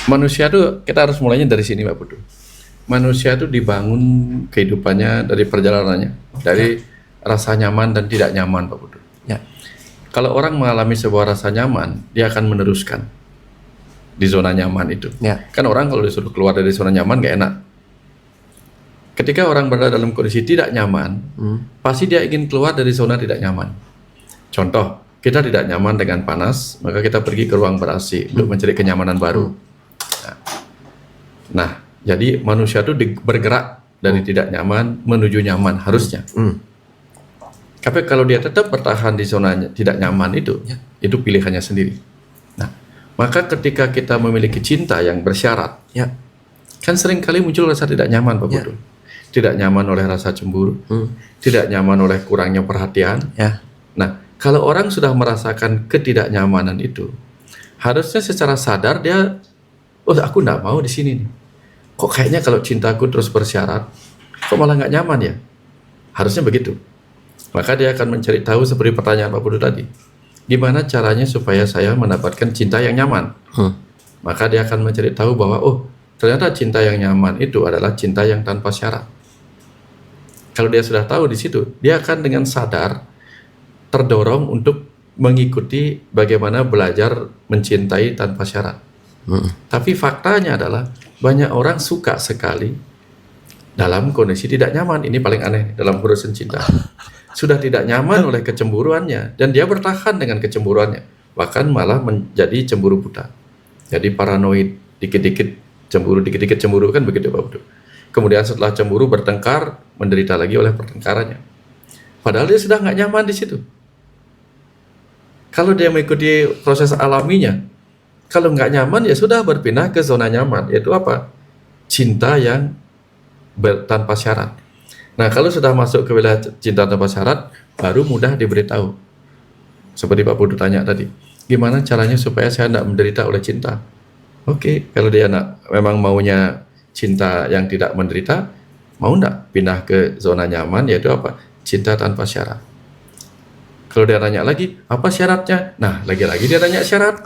Manusia tuh kita harus mulainya dari sini Pak Putu. Manusia tuh dibangun kehidupannya dari perjalanannya, dari rasa nyaman dan tidak nyaman Pak Putu. Ya. Kalau orang mengalami sebuah rasa nyaman, dia akan meneruskan di zona nyaman itu. Ya. Kan orang kalau disuruh keluar dari zona nyaman gak enak. Ketika orang berada dalam kondisi tidak nyaman, pasti dia ingin keluar dari zona tidak nyaman. Contoh, kita tidak nyaman dengan panas, maka kita pergi ke ruang ber-AC untuk mencari kenyamanan baru. Nah, jadi manusia itu bergerak dari tidak nyaman menuju nyaman harusnya. Tapi kalau dia tetap bertahan di zona tidak nyaman itu pilihannya sendiri. Nah, maka ketika kita memiliki cinta yang bersyarat, kan sering kali muncul rasa tidak nyaman, Pak Putu. Tidak nyaman oleh rasa cemburu, tidak nyaman oleh kurangnya perhatian. Nah, kalau orang sudah merasakan ketidaknyamanan itu, harusnya secara sadar dia, oh aku nggak mau di sini nih. Kok kayaknya kalau cintaku terus bersyarat, kok malah nggak nyaman ya? Harusnya begitu. Maka dia akan mencari tahu seperti pertanyaan Pak Putu tadi. Gimana caranya supaya saya mendapatkan cinta yang nyaman? Maka dia akan mencari tahu bahwa, oh ternyata cinta yang nyaman itu adalah cinta yang tanpa syarat. Kalau dia sudah tahu di situ, dia akan dengan sadar terdorong untuk mengikuti bagaimana belajar mencintai tanpa syarat. Tapi faktanya adalah banyak orang suka sekali dalam kondisi tidak nyaman. Ini paling aneh dalam urusan cinta. Sudah tidak nyaman oleh kecemburuannya dan dia bertahan dengan kecemburuannya, bahkan malah menjadi cemburu buta. Jadi paranoid, dikit-dikit cemburu kan begitu Pak Putu. Kemudian setelah cemburu bertengkar, menderita lagi oleh pertengkarannya. Padahal dia sudah nggak nyaman di situ. Kalau dia mengikuti proses alaminya, kalau nggak nyaman ya sudah berpindah ke zona nyaman, yaitu apa? Cinta yang tanpa syarat. Nah kalau sudah masuk ke wilayah cinta tanpa syarat, baru mudah diberitahu. Seperti Pak Putu tanya tadi, gimana caranya supaya saya tidak menderita oleh cinta? Oke, kalau dia memang maunya cinta yang tidak menderita, mau enggak pindah ke zona nyaman, yaitu apa? Cinta tanpa syarat. Kalau dia tanya lagi, apa syaratnya? Nah, lagi-lagi dia tanya syarat.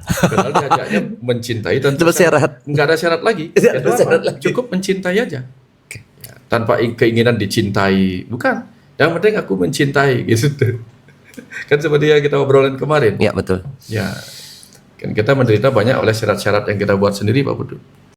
Padahal diajaknya mencintai tanpa syarat. Enggak ada syarat lagi. Itu apa? Cukup mencintai aja. Ya, tanpa keinginan dicintai. Bukan. Yang penting aku mencintai, gitu. Kan seperti yang kita obrolin kemarin. Ya, betul. Ya. Kan kita menderita banyak oleh syarat-syarat yang kita buat sendiri Pak Putu.